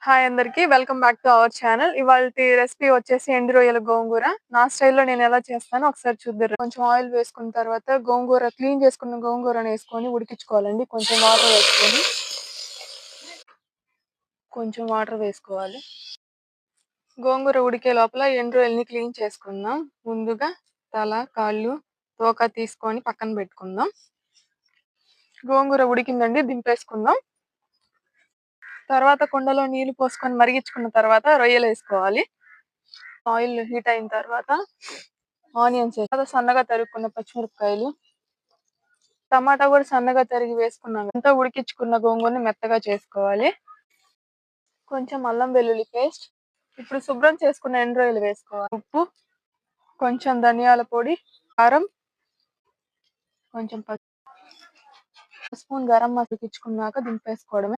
Hi అందరికి welcome back to our channel. ఇవాల్టి recipe వచ్చేసి ఎండు రొయ్యల గోంగూర. నా స్టైల్లో నేను ఎలా చేస్తానో ఒకసారి చూద్దాం. కొంచెం ఆయిల్ వేసుకున్న తర్వాత గోంగూర క్లీన్ చేసుకున్న గోంగూరను వేసుకొని ఉడికించుకోవాలండి. కొంచెం వాటర్ వేసుకోవాలి. గోంగూర ఉడికే లోపల ఎండు రొయ్యల్ని క్లీన్ చేసుకుందాం. ముందుగా తల, కాళ్ళు, తోక తీసుకొని పక్కన పెట్టుకుందాం. గోంగూర ఉడికిందండి, దింపేసుకుందాం. తర్వాత కుండలో నీళ్లు పోసుకొని మరిగించుకున్న తర్వాత రొయ్యలు వేసుకోవాలి. ఆయిల్ హీట్ అయిన తర్వాత ఆనియన్స్, సన్నగా తరుక్కున్న పచ్చిమిరపకాయలు, టమాటా కూడా సన్నగా తరిగి వేసుకున్నాం. అంతా ఉడికించుకున్న గోంగూరని మెత్తగా చేసుకోవాలి. కొంచెం అల్లం వెల్లుల్లి పేస్ట్, ఇప్పుడు శుభ్రం చేసుకున్న ఎండు రొయ్యలు వేసుకోవాలి. ఉప్పు, కొంచెం ధనియాల పొడి, కారం, కొంచెం స్పూన్ గరం మసాలా ఇచ్చుకున్నాక దింపేసుకోవడమే.